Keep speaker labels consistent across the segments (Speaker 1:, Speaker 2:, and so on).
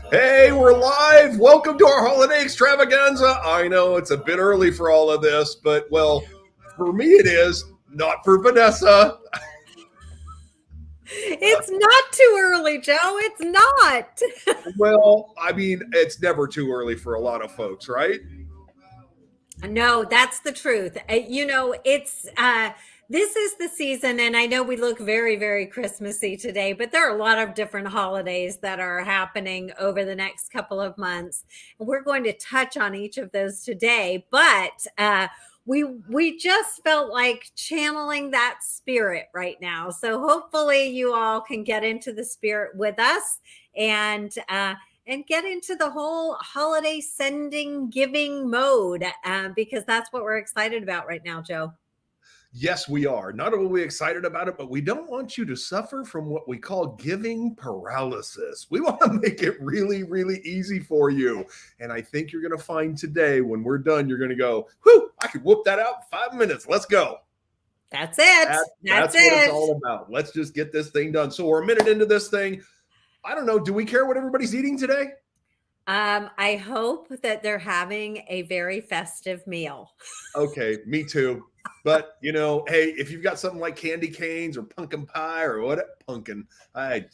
Speaker 1: Hey, we're live. Welcome to our holiday extravaganza. I know it's a bit early for all of this, but well, for me it is, not for Vanessa.
Speaker 2: It's not too early, Joe. It's not.
Speaker 1: Well, I mean, it's never too early for a lot of folks, right?
Speaker 2: No, that's the truth. It's this is the season, and I know we look very, very Christmassy today, but there are a lot of different holidays that are happening over the next couple of months. We're going to touch on each of those today, but we just felt like channeling that spirit right now. So hopefully you all can get into the spirit with us and get into the whole holiday sending giving mode because that's what we're excited about right now, Joe.
Speaker 1: Yes, we are. Not only are we excited about it, but we don't want you to suffer from what we call giving paralysis. We want to make it really, really easy for you. And I think you're going to find today when we're done, you're going to go, whew, I could whoop that out in 5 minutes. Let's go.
Speaker 2: That's it.
Speaker 1: That's what it's all about. Let's just get this thing done. So we're a minute into this thing. I don't know. Do we care what everybody's eating today?
Speaker 2: I hope that they're having a very festive meal.
Speaker 1: Okay, me too. But hey, if you've got something like candy canes or pumpkin pie or what, pumpkin pie.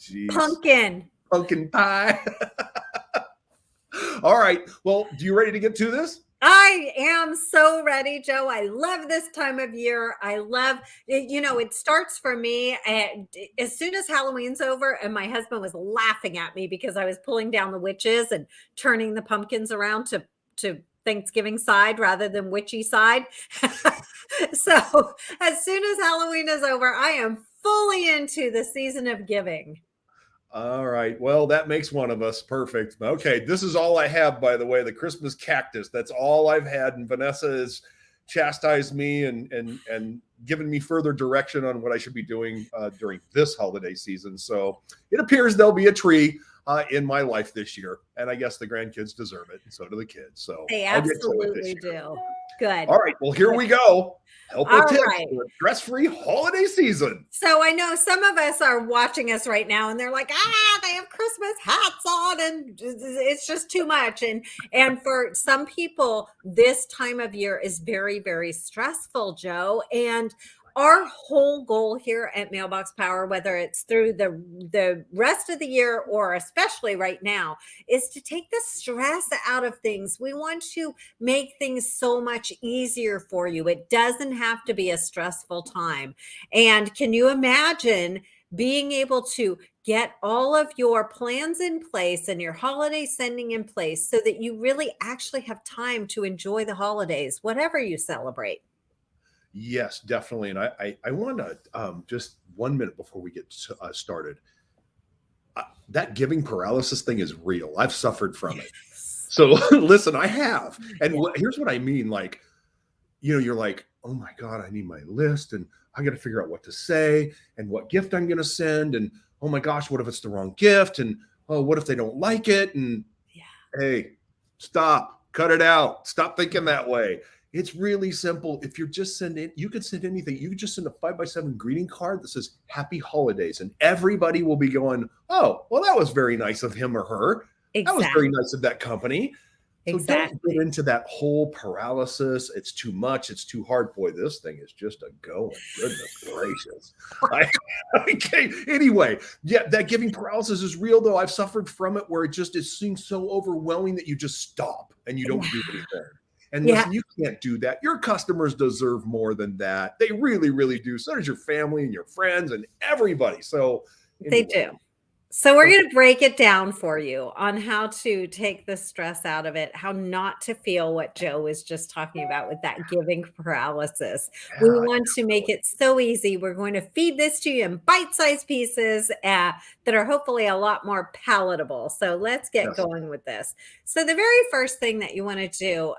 Speaker 1: All right. Well, do you ready to get to this?
Speaker 2: I am so ready, Joe. I love this time of year. I love it starts for me as soon as Halloween's over, and my husband was laughing at me because I was pulling down the witches and turning the pumpkins around to Thanksgiving side rather than witchy side. So as soon as Halloween is over, I am fully into the season of giving.
Speaker 1: All right. Well, that makes one of us. Perfect. Okay. This is all I have, by the way, the Christmas cactus. That's all I've had. And Vanessa has chastised me and given me further direction on what I should be doing during this holiday season. So it appears there'll be a tree in my life this year. And I guess the grandkids deserve it. And so do the kids. So
Speaker 2: they absolutely do. Good.
Speaker 1: All right. Well, here we go. Helpful tips for a stress-free holiday season.
Speaker 2: So I know some of us are watching us right now and they're like, they have Christmas hats on and it's just too much. And for some people, this time of year is very, very stressful, Joe. And our whole goal here at Mailbox Power, whether it's through the rest of the year or especially right now, is to take the stress out of things. We want to make things so much easier for you. It doesn't have to be a stressful time. And can you imagine being able to get all of your plans in place and your holiday sending in place so that you really actually have time to enjoy the holidays, whatever you celebrate?
Speaker 1: Yes, definitely. And I want to just 1 minute before we get started. That giving paralysis thing is real. I've suffered from it. So listen, I have. And here's what I mean. Like, you're like, oh my God, I need my list and I got to figure out what to say and what gift I'm going to send. And oh my gosh, what if it's the wrong gift? And oh, what if they don't like it? And hey, stop, cut it out. Stop thinking that way. It's really simple. If you're just sending, you can send anything. You can just send a 5x7 greeting card that says Happy Holidays, and everybody will be going, oh, well, that was very nice of him or her. Exactly. That was very nice of that company. So don't get into that whole paralysis. It's too much. It's too hard. Boy, this thing is just a going. Goodness gracious. Okay. Anyway, that giving paralysis is real, though. I've suffered from it where it seems so overwhelming that you just stop and you don't do anything. And listen, you can't do that. Your customers deserve more than that. They really, really do. So does your family and your friends and everybody. So
Speaker 2: anyway. They do. So we're going to break it down for you on how to take the stress out of it, how not to feel what Joe was just talking about with that giving paralysis. We want to make it so easy. We're going to feed this to you in bite-sized pieces that are hopefully a lot more palatable. So let's get going with this. So the very first thing that you want to do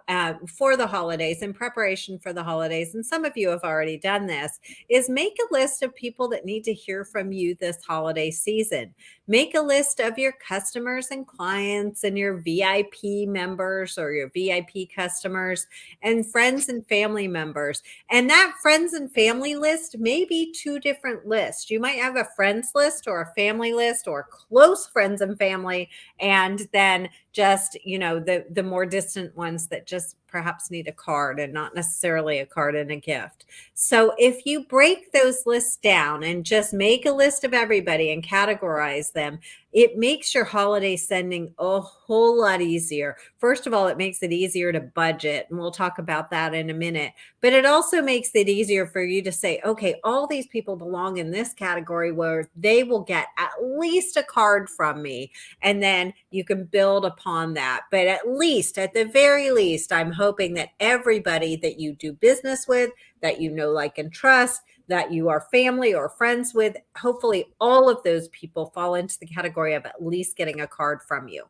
Speaker 2: for the holidays, in preparation for the holidays, and some of you have already done this, is make a list of people that need to hear from you this holiday season. make a list of your customers and clients and your VIP members or your VIP customers and friends and family members. And that friends and family list may be two different lists. You might have a friends list or a family list or close friends and family, and then just, the more distant ones that just perhaps need a card and not necessarily a card and a gift. So if you break those lists down and just make a list of everybody and categorize them, it makes your holiday sending a whole lot easier. First of all, it makes it easier to budget, and we'll talk about that in a minute. But it also makes it easier for you to say, okay, all these people belong in this category where they will get at least a card from me. And then you can build upon that. But at the very least, I'm hoping that everybody that you do business with, that you know, like, and trust, that you are family or friends with, hopefully all of those people fall into the category of at least getting a card from you.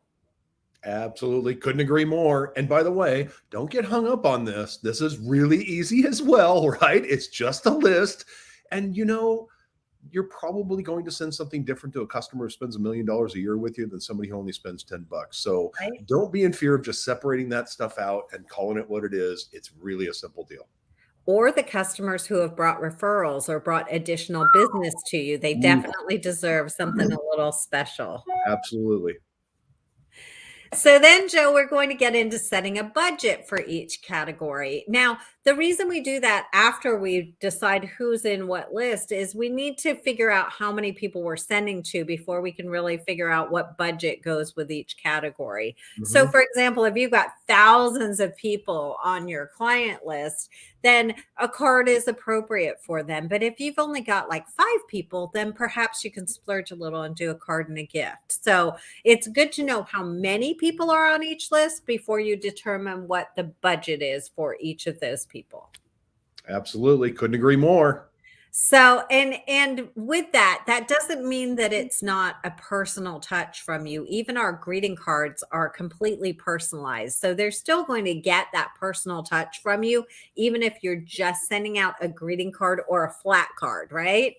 Speaker 1: Absolutely. Couldn't agree more. And by the way, don't get hung up on this. This is really easy as well, right? It's just a list. And you're probably going to send something different to a customer who spends $1 million a year with you than somebody who only spends $10. So
Speaker 2: Right.
Speaker 1: Don't be in fear of just separating that stuff out and calling it what it is. It's really a simple deal.
Speaker 2: Or the customers who have brought referrals or brought additional business to you, they definitely deserve something a little special.
Speaker 1: Absolutely.
Speaker 2: So then, Joe, we're going to get into setting a budget for each category. Now, the reason we do that after we decide who's in what list is we need to figure out how many people we're sending to before we can really figure out what budget goes with each category. So, for example, if you've got thousands of people on your client list, then a card is appropriate for them. But if you've only got like 5 people, then perhaps you can splurge a little and do a card and a gift. So it's good to know how many people are on each list before you determine what the budget is for each of those people.
Speaker 1: Absolutely. Couldn't agree more.
Speaker 2: So, and with that doesn't mean that it's not a personal touch from you. Even our greeting cards are completely personalized. So they're still going to get that personal touch from you, even if you're just sending out a greeting card or a flat card, right?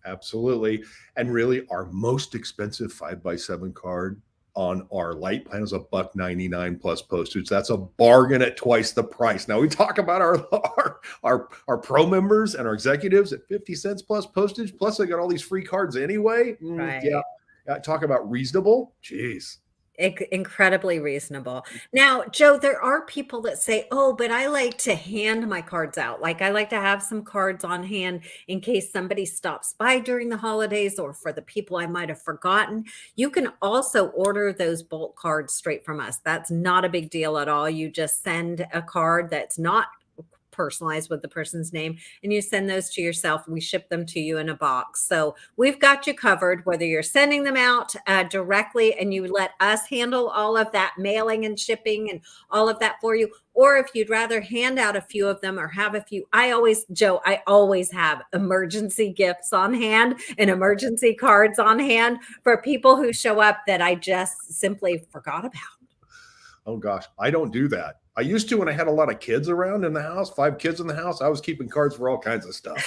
Speaker 1: Absolutely. And really, our most expensive 5x7 card on our light plan is $1.99 plus postage. That's a bargain at twice the price. Now we talk about our pro members and our executives at 50 cents plus postage. Plus, they got all these free cards anyway.
Speaker 2: Right.
Speaker 1: Yeah. Talk about reasonable. Jeez.
Speaker 2: Incredibly reasonable. Now, Joe, there are people that say, oh, but I like to hand my cards out. Like, I like to have some cards on hand in case somebody stops by during the holidays or for the people I might have forgotten. You can also order those bulk cards straight from us. That's not a big deal at all. You just send a card that's not personalized with the person's name, and you send those to yourself. We ship them to you in a box. So we've got you covered, whether you're sending them out directly and you let us handle all of that mailing and shipping and all of that for you, or if you'd rather hand out a few of them or have a few. I always have emergency gifts on hand and emergency cards on hand for people who show up that I just simply forgot about.
Speaker 1: Oh gosh, I don't do that. I used to when I had a lot of kids around in the house, 5 kids in the house. I was keeping cards for all kinds of stuff.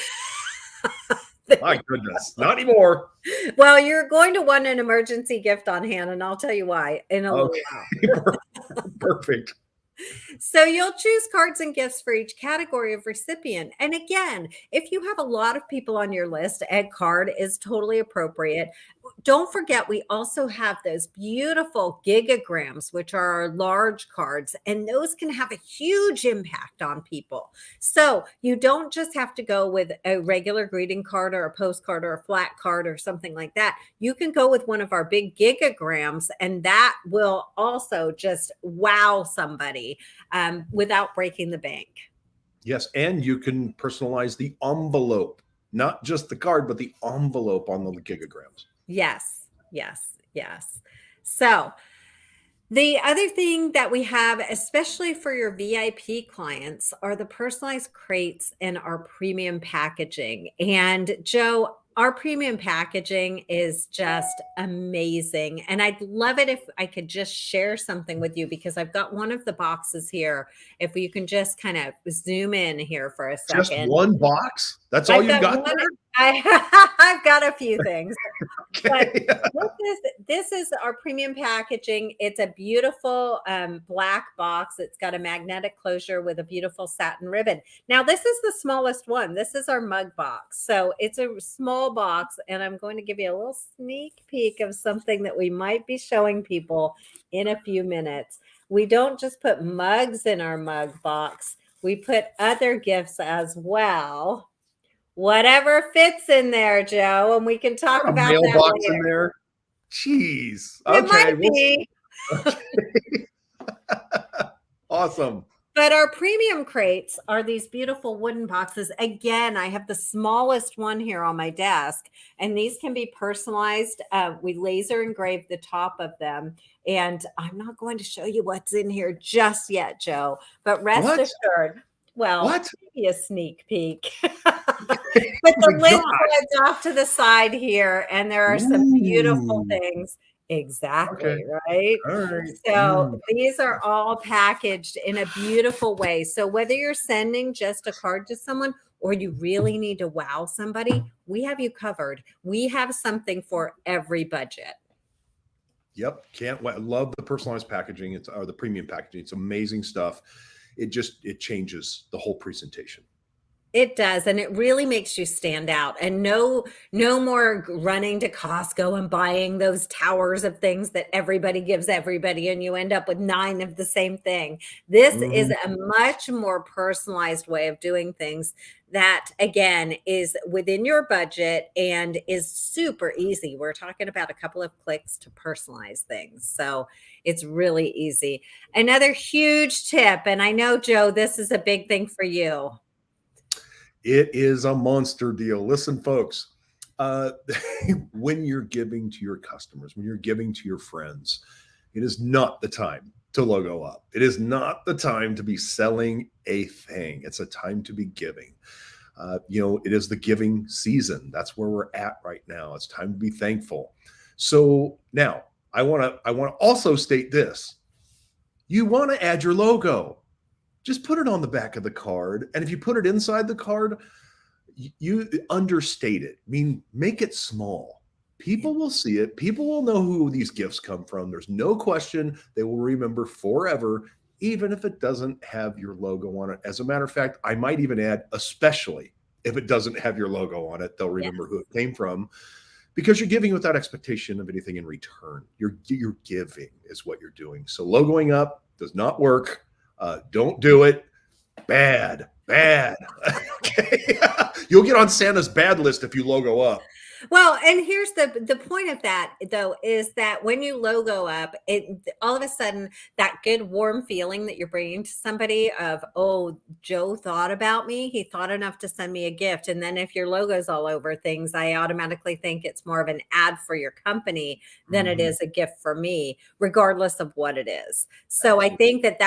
Speaker 1: My goodness, not anymore.
Speaker 2: Well, you're going to want an emergency gift on hand, and I'll tell you why in a little while.
Speaker 1: Perfect.
Speaker 2: So you'll choose cards and gifts for each category of recipient. And again, if you have a lot of people on your list, a card is totally appropriate. Don't forget, we also have those beautiful gigograms, which are our large cards, and those can have a huge impact on people. So you don't just have to go with a regular greeting card or a postcard or a flat card or something like that. You can go with one of our big gigograms, and that will also just wow somebody without breaking the bank. Yes,
Speaker 1: and you can personalize the envelope, not just the card, but the envelope on the gigograms.
Speaker 2: Yes. So the other thing that we have, especially for your VIP clients, are the personalized crates and our premium packaging. And Joe, our premium packaging is just amazing. And I'd love it if I could just share something with you, because I've got one of the boxes here. If you can just kind of zoom in here for a second.
Speaker 1: Just one box? That's all
Speaker 2: I've
Speaker 1: you've
Speaker 2: got
Speaker 1: got
Speaker 2: one.
Speaker 1: there?
Speaker 2: I've got a few things. But
Speaker 1: Okay.
Speaker 2: this is our premium packaging. It's a beautiful black box. It's got a magnetic closure with a beautiful satin ribbon. Now, this is the smallest one. This is our mug box. So it's a small box, and I'm going to give you a little sneak peek of something that we might be showing people in a few minutes. We don't just put mugs in our mug box. We put other gifts as well. Whatever fits in there, Joe, and we can talk
Speaker 1: Got a
Speaker 2: about that
Speaker 1: mailbox in
Speaker 2: later.
Speaker 1: there. Jeez.
Speaker 2: It
Speaker 1: Okay.
Speaker 2: might be,
Speaker 1: Okay. Awesome.
Speaker 2: but our premium crates are these beautiful wooden boxes. Again, I have the smallest one here on my desk, and these can be personalized. We laser engraved the top of them, and I'm not going to show you what's in here just yet, Joe, but rest
Speaker 1: What?
Speaker 2: assured, well,
Speaker 1: What?
Speaker 2: maybe a sneak peek. But
Speaker 1: Oh
Speaker 2: the
Speaker 1: my
Speaker 2: lid
Speaker 1: gosh.
Speaker 2: slides off to the side here, and there are some beautiful
Speaker 1: Ooh.
Speaker 2: things.
Speaker 1: Okay.
Speaker 2: Exactly, right?
Speaker 1: All right.
Speaker 2: So these are all packaged in a beautiful way. So whether you're sending just a card to someone or you really need to wow somebody, we have you covered. We have something for every budget.
Speaker 1: Yep. Can't wait. Love the personalized packaging. It's or the premium packaging. It's amazing stuff. It changes the whole presentation.
Speaker 2: It does, and it really makes you stand out. And no more running to Costco and buying those towers of things that everybody gives everybody, and you end up with 9 of the same thing. This is
Speaker 1: Mhm.
Speaker 2: a much more personalized way of doing things that, again, is within your budget and is super easy. We're talking about a couple of clicks to personalize things. So it's really easy. Another huge tip, and I know, Joe, this is a big thing for you.
Speaker 1: It is a monster deal. Listen, folks, uh, when you're giving to your customers, when you're giving to your friends, it is not the time to logo up. It is not the time to be selling a thing. It's a time to be giving. It is the giving season. That's where we're at right now. It's time to be thankful. So now I want to also state this. You want to add your logo. Just put it on the back of the card. And if you put it inside the card, you understate it. I mean, make it small. People will see it. People will know who these gifts come from. There's no question they will remember forever, even if it doesn't have your logo on it. As a matter of fact, I might even add, especially if it doesn't have your logo on it, they'll remember who it came from because you're giving without expectation of anything in return. You're giving is what you're doing. So logoing up does not work. Don't do it. Bad. Okay. You'll get on Santa's bad list if you logo up.
Speaker 2: Well, and here's the point of that though is that when you logo up, it all of a sudden that good warm feeling that you're bringing to somebody of, oh, Joe thought about me. He thought enough to send me a gift. And then if your logo's all over things, I automatically think it's more of an ad for your company than it
Speaker 1: Mhm.
Speaker 2: is a gift for me, regardless of what it is. So I
Speaker 1: Absolutely.
Speaker 2: think that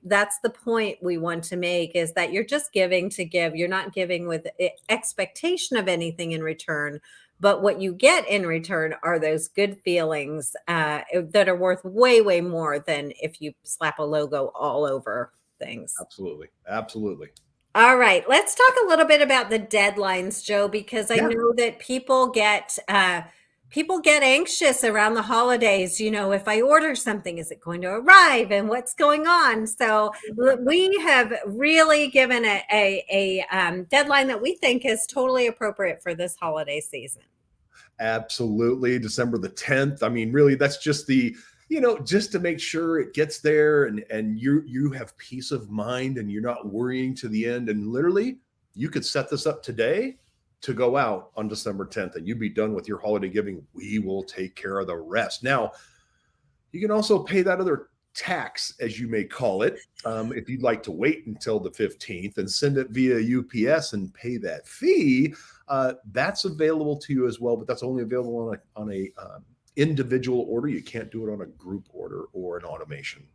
Speaker 2: that's the point we want to make is that you're just giving to give. You're not giving with expectation of anything in return, but what you get in return are those good feelings that are worth way, way more than if you slap a logo all over things.
Speaker 1: Absolutely. Absolutely.
Speaker 2: All right, let's talk a little bit about the deadlines, Joe, because I
Speaker 1: Yeah.
Speaker 2: know that people get anxious around the holidays. You know, if I order something, is it going to arrive, and what's going on? So we have really given a deadline that we think is totally appropriate for this holiday season.
Speaker 1: Absolutely. December the 10th. I mean, really, that's just just to make sure it gets there and you have peace of mind and you're not worrying to the end. And literally, you could set this up today to go out on December 10th and you'd be done with your holiday giving. We will take care of the rest. Now, you can also pay that other tax, as you may call it, if you'd like to wait until the 15th and send it via UPS and pay that fee. That's available to you as well, but that's only available on a individual order. You can't do it on a group order or an automation.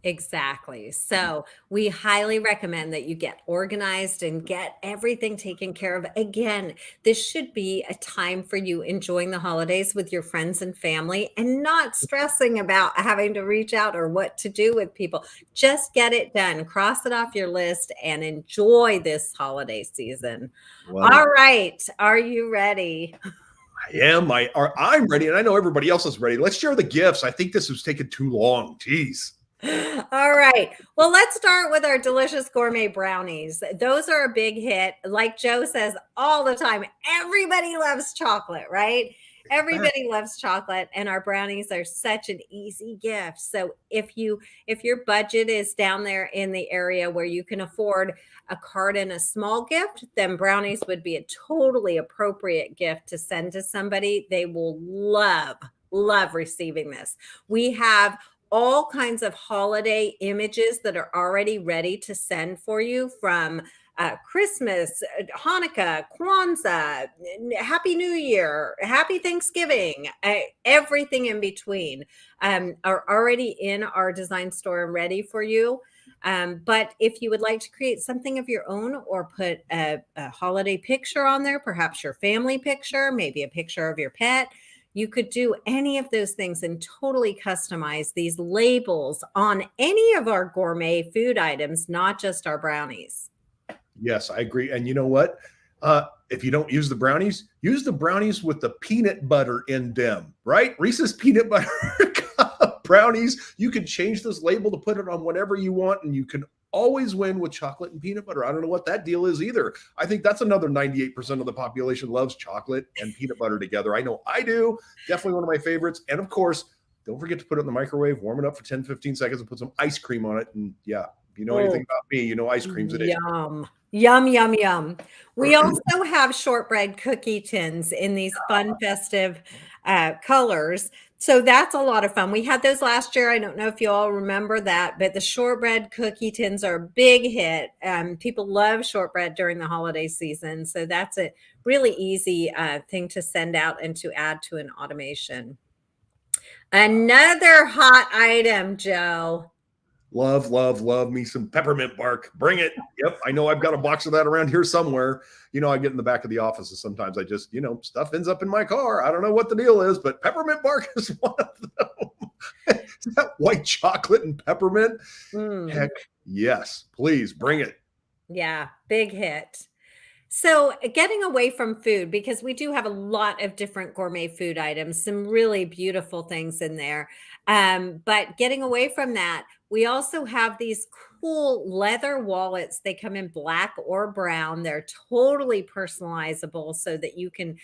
Speaker 2: Exactly. So we highly recommend that you get organized and get everything taken care of. Again, this should be a time for you enjoying the holidays with your friends and family and not stressing about having to reach out or what to do with people. Just get it done, cross it off your list, and enjoy this holiday season.
Speaker 1: Love
Speaker 2: All
Speaker 1: it.
Speaker 2: right. Are you ready?
Speaker 1: I am. I'm ready, and I know everybody else is ready. Let's share the gifts. I think this was taking too long. Jeez.
Speaker 2: All right. Well, let's start with our delicious gourmet brownies. Those are a big hit. Like Joe says all the time, everybody loves chocolate, right? Everybody loves chocolate, and our brownies are such an easy gift. So if your budget is down there in the area where you can afford a card and a small gift, then brownies would be a totally appropriate gift to send to somebody. They will love receiving this. We have all kinds of holiday images that are already ready to send for you from Christmas, Hanukkah, Kwanzaa, Happy New Year, Happy Thanksgiving, everything in between are already in our design store and ready for you. But if you would like to create something of your own or put a holiday picture on there, perhaps your family picture, maybe a picture of your pet, you could do any of those things and totally customize these labels on any of our gourmet food items, not just our brownies.
Speaker 1: Yes, I agree. And you know what? If you don't use the brownies with the peanut butter in them, right? Reese's peanut butter brownies. You can change this label to put it on whatever you want, and you can always win with chocolate and peanut butter. I don't know what that deal is either. I think that's another 98% of the population loves chocolate and peanut butter together. I know I do. Definitely one of my favorites. And of course, don't forget to put it in the microwave, warm it up for 10, 15 seconds, and put some ice cream on it. And yeah, if you know anything
Speaker 2: Oh,
Speaker 1: about me, you know ice cream's an issue.
Speaker 2: yum. Yum, yum, yum. We also have shortbread cookie tins in these fun, festive colors. So that's a lot of fun. We had those last year. I don't know if you all remember that, but the shortbread cookie tins are a big hit. People love shortbread during the holiday season. So that's a really easy thing to send out and to add to an automation. Another hot item, Joe.
Speaker 1: Love me some peppermint bark. Bring it. Yep. I know I've got a box of that around here somewhere. I get in the back of the office and sometimes I just, stuff ends up in my car. I don't know what the deal is, but peppermint bark is one of them. Is that white chocolate and peppermint? Heck yes. Please bring it.
Speaker 2: Yeah, big hit. So, getting away from food, because we do have a lot of different gourmet food items, some really beautiful things in there. But getting away from that, we also have these cool leather wallets. They come in black or brown. They're totally personalizable so that you can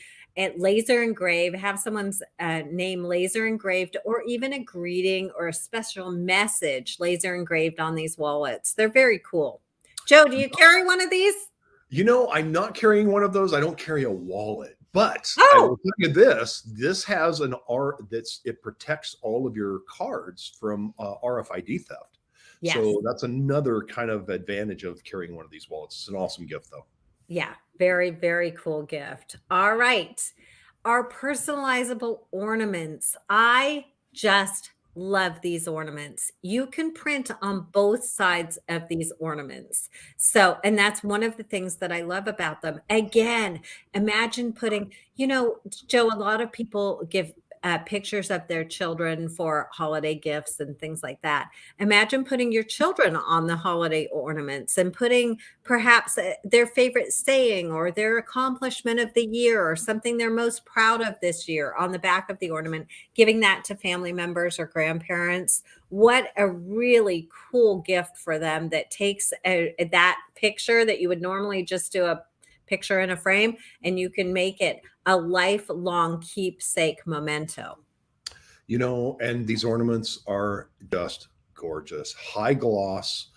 Speaker 2: laser engrave, have someone's name laser engraved, or even a greeting or a special message laser engraved on these wallets. They're very cool. Joe, do you carry one of these?
Speaker 1: I'm not carrying one of those. I don't carry a wallet, but I
Speaker 2: Oh,
Speaker 1: will tell you this. This has an R it protects all of your cards from RFID theft.
Speaker 2: yes.
Speaker 1: So that's another kind of advantage of carrying one of these wallets. It's an awesome gift though.
Speaker 2: Yeah. Very, very cool gift. All right. Our personalizable ornaments. I just love these ornaments. You can print on both sides of these ornaments. So, and that's one of the things that I love about them. Again, imagine putting, Joe, a lot of people give pictures of their children for holiday gifts and things like that. Imagine putting your children on the holiday ornaments and putting perhaps their favorite saying or their accomplishment of the year or something they're most proud of this year on the back of the ornament, giving that to family members or grandparents. What a really cool gift for them that takes that picture that you would normally just do a picture in a frame, and you can make it a lifelong keepsake memento.
Speaker 1: And these ornaments are just gorgeous. High gloss.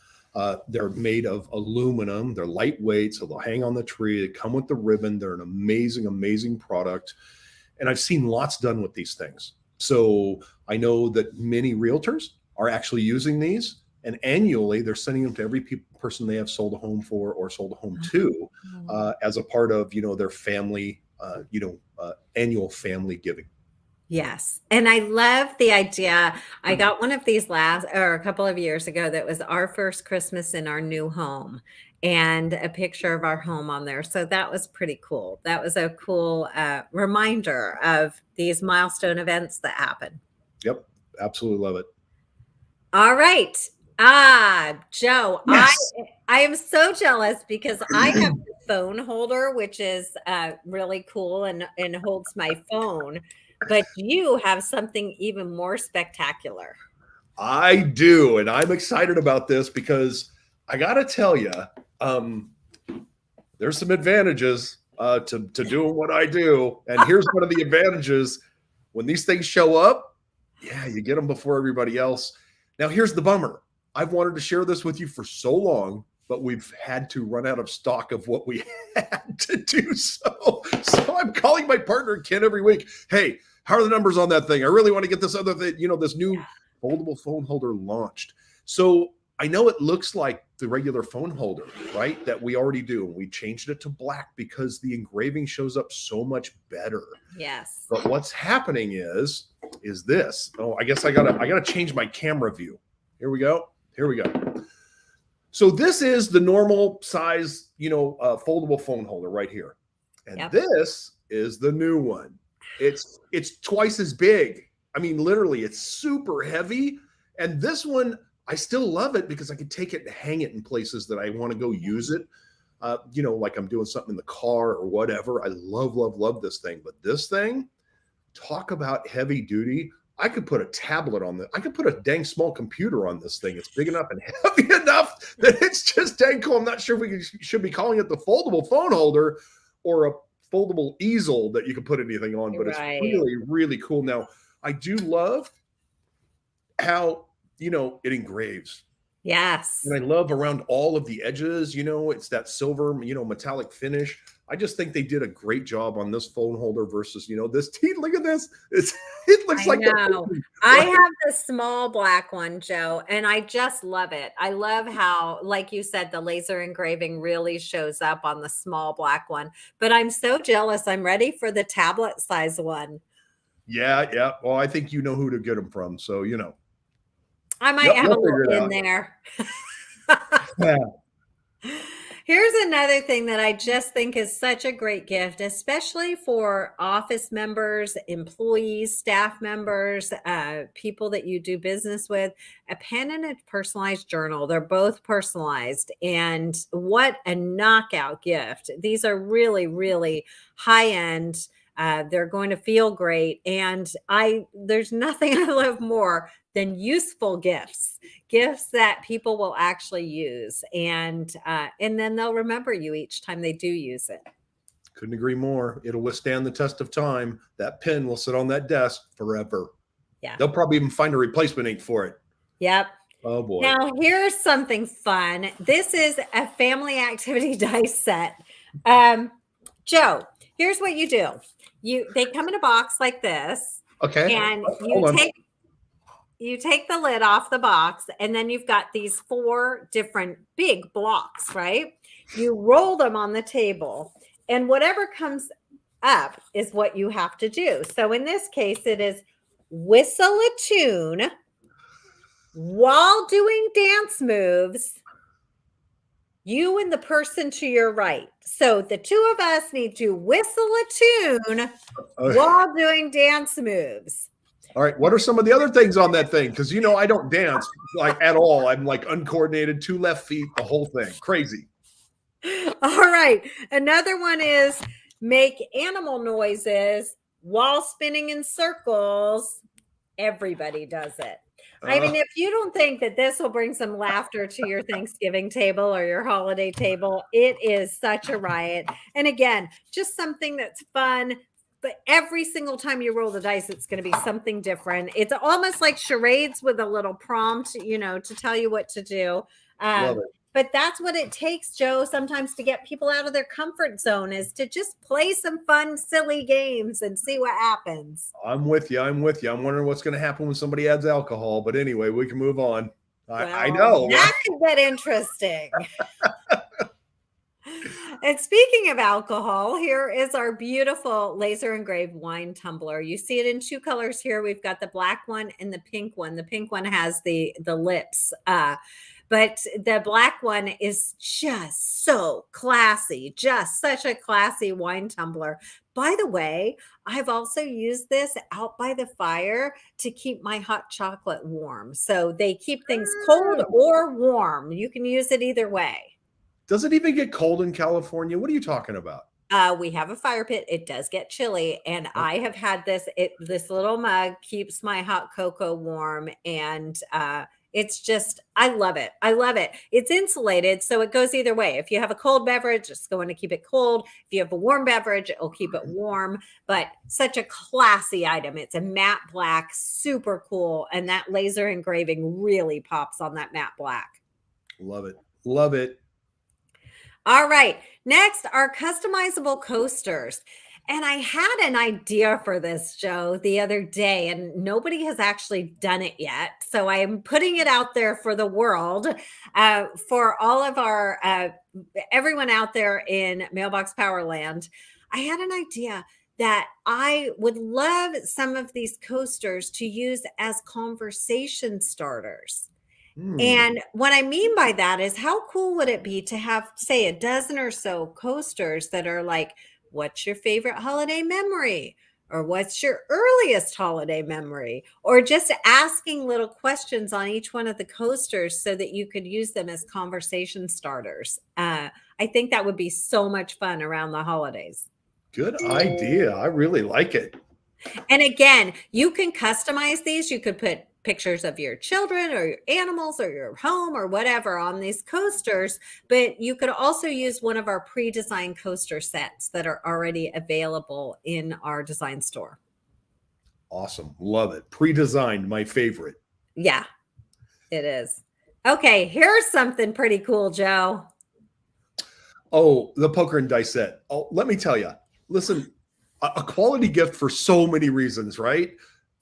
Speaker 1: They're made of aluminum. They're lightweight, so they'll hang on the tree. They come with the ribbon. They're an amazing product. And I've seen lots done with these things. So I know that many realtors are actually using these, and annually they're sending them to every person they have sold a home for or sold a home to, as a part of their family, annual family giving.
Speaker 2: Yes. And I love the idea. I got one of these a couple of years ago that was our first Christmas in our new home and a picture of our home on there. So that was pretty cool. That was a cool reminder of these milestone events that happen.
Speaker 1: Yep, absolutely love it.
Speaker 2: All right. Joe,
Speaker 1: Yes.
Speaker 2: I am so jealous because I have the phone holder, which is really cool and holds my phone, but you have something even more spectacular.
Speaker 1: I do, and I'm excited about this because I got to tell you, um, there's some advantages to doing what I do, and here's one of the advantages: when these things show up, yeah, you get them before everybody else. Now, here's the bummer: I've wanted to share this with you for so long, but we've had to run out of stock of what we had to do. So I'm calling my partner Ken every week. Hey, how are the numbers on that thing? I really want to get this other thing, this new foldable phone holder launched. So I know it looks like the regular phone holder, right? That we already do. And we changed it to black because the engraving shows up so much better.
Speaker 2: Yes.
Speaker 1: But what's happening is this. Oh, I guess I gotta change my camera view. Here we go. So this is the normal size, foldable phone holder right here. And this is the new one. It's twice as big. I mean, literally, it's super heavy. And this one, I still love it because I can take it and hang it in places that I want to go use it. Like I'm doing something in the car or whatever. I love this thing. But this thing, talk about heavy duty. I could put a tablet on this. I could put a dang small computer on this thing. It's big enough and heavy enough that it's just dang cool. I'm not sure if we should be calling it the foldable phone holder or a foldable easel that you can put anything on, but it's really, really cool. Now, I do love how, it engraves.
Speaker 2: Yes.
Speaker 1: And I love around all of the edges, it's that silver, metallic finish. I just think they did a great job on this phone holder versus, this teeth. Look at this. It looks like
Speaker 2: I have the small black one, Joe, and I just love it. I love how, like you said, the laser engraving really shows up on the small black one. But I'm so jealous. I'm ready for the tablet size one.
Speaker 1: Yeah. Well, I think you know who to get them from. So,
Speaker 2: I might have a little in there.
Speaker 1: Yeah.
Speaker 2: Here's another thing that I just think is such a great gift, especially for office members, employees, staff members, people that you do business with. A pen and a personalized journal. They're both personalized. And what a knockout gift. These are really, really high end. They're going to feel great. And there's nothing I love more than useful gifts that people will actually use. And then they'll remember you each time they do use it.
Speaker 1: Couldn't agree more. It'll withstand the test of time. That pen will sit on that desk forever.
Speaker 2: Yeah.
Speaker 1: They'll probably even find a replacement ink for it.
Speaker 2: Yep.
Speaker 1: Oh boy.
Speaker 2: Now here's something fun. This is a family activity dice set. Joe, here's what you do. They come in a box like this.
Speaker 1: Okay.
Speaker 2: And you take the lid off the box, and then you've got these 4 different big blocks, right? You roll them on the table, and whatever comes up is what you have to do. So in this case, it is whistle a tune while doing dance moves, you and the person to your right. So the 2 of us need to whistle a tune while doing dance moves.
Speaker 1: All right. What are some of the other things on that thing? Because, I don't dance like at all. I'm like uncoordinated, 2 left feet, the whole thing. Crazy.
Speaker 2: All right. Another one is make animal noises while spinning in circles. Everybody does it. I mean, if you don't think that this will bring some laughter to your Thanksgiving table or your holiday table, it is such a riot. And again, just something that's fun. But every single time you roll the dice, it's going to be something different. It's almost like charades with a little prompt, to tell you what to do.
Speaker 1: Love it.
Speaker 2: But that's what it takes, Joe, sometimes to get people out of their comfort zone is to just play some fun, silly games and see what happens.
Speaker 1: I'm with you. I'm wondering what's going to happen when somebody adds alcohol. But anyway, we can move on. I know.
Speaker 2: That could get interesting. And speaking of alcohol, here is our beautiful laser engraved wine tumbler. You see it in two colors here. We've got the black one and the pink one. The pink one has the lips. But the black one is just so classy, just such a classy wine tumbler. By the way, I've also used this out by the fire to keep my hot chocolate warm. So they keep things cold or warm. You can use it either way.
Speaker 1: Does it even get cold in California? What are you talking about?
Speaker 2: We have a fire pit. It does get chilly, and
Speaker 1: Oh,
Speaker 2: I have had this. This little mug keeps my hot cocoa warm, and it's just I love it. I love it. It's insulated, so it goes either way. If you have a cold beverage, it's going to keep it cold. If you have a warm beverage, it'll keep it warm. But such a classy item. It's a matte black, super cool, and that laser engraving really pops on that matte black.
Speaker 1: love it. Love it.
Speaker 2: All right. Next are customizable coasters. And I had an idea for this, Joe, the other day, and nobody has actually done it yet. So I am putting it out there for the world, for all of our everyone out there in Mailbox Powerland. I had an idea that I would love some of these coasters to use as conversation starters. And what I mean by that is how cool would it be to have, say, a dozen or so coasters that are like, what's your favorite holiday memory? Or what's your earliest holiday memory? Or just asking little questions on each one of the coasters so that you could use them as conversation starters. I think that would be so much fun around the holidays.
Speaker 1: Good idea. I really like it.
Speaker 2: And again, you can customize these. You could put pictures of your children or your animals or your home or whatever on these coasters, but you could also use one of our pre-designed coaster sets that are already available in our design store.
Speaker 1: Awesome. Love it. Pre-designed, my favorite.
Speaker 2: Yeah, it is. Okay, here's something pretty cool, Joe.
Speaker 1: Oh, the poker and dice set. Oh, let me tell you. Listen, a quality gift for so many reasons, right?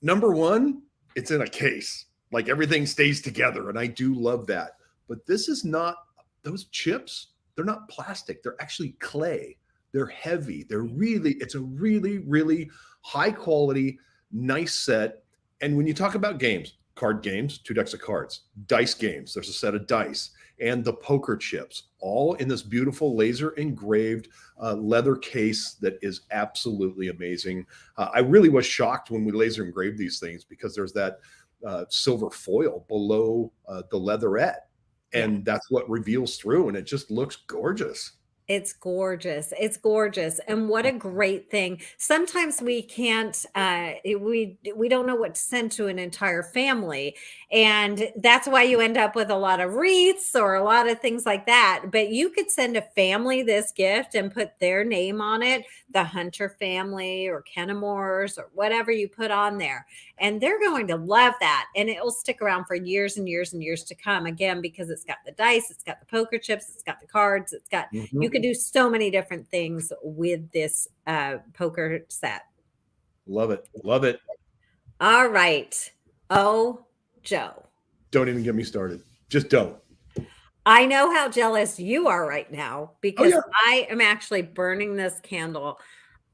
Speaker 1: Number one, it's in a case. Like everything stays together, and I do love that. But this is not those chips. They're not plastic. They're actually clay. They're heavy. It's a really, really high quality, nice set. And when you talk about games, card games, 2 decks of cards, dice games, there's a set of dice, and the poker chips, all in this beautiful laser engraved leather case that is absolutely amazing. I really was shocked when we laser engraved these things because there's that silver foil below the leatherette, and that's what reveals through, and it just looks gorgeous.
Speaker 2: It's gorgeous. It's gorgeous. And what a great thing. Sometimes we can't we don't know what to send to an entire family. And that's why you end up with a lot of wreaths or a lot of things like that. But you could send a family this gift and put their name on it, the Hunter family or Kennemore's or whatever you put on there. And they're going to love that. And it will stick around for years and years and years to come. Again, because it's got the dice, it's got the poker chips, it's got the cards, it's got you can do so many different things with this poker set.
Speaker 1: Love it. Love it.
Speaker 2: All right. Oh, Joe.
Speaker 1: Don't even get me started. Just don't.
Speaker 2: I know how jealous you are right now because
Speaker 1: yeah.
Speaker 2: I am actually burning this candle.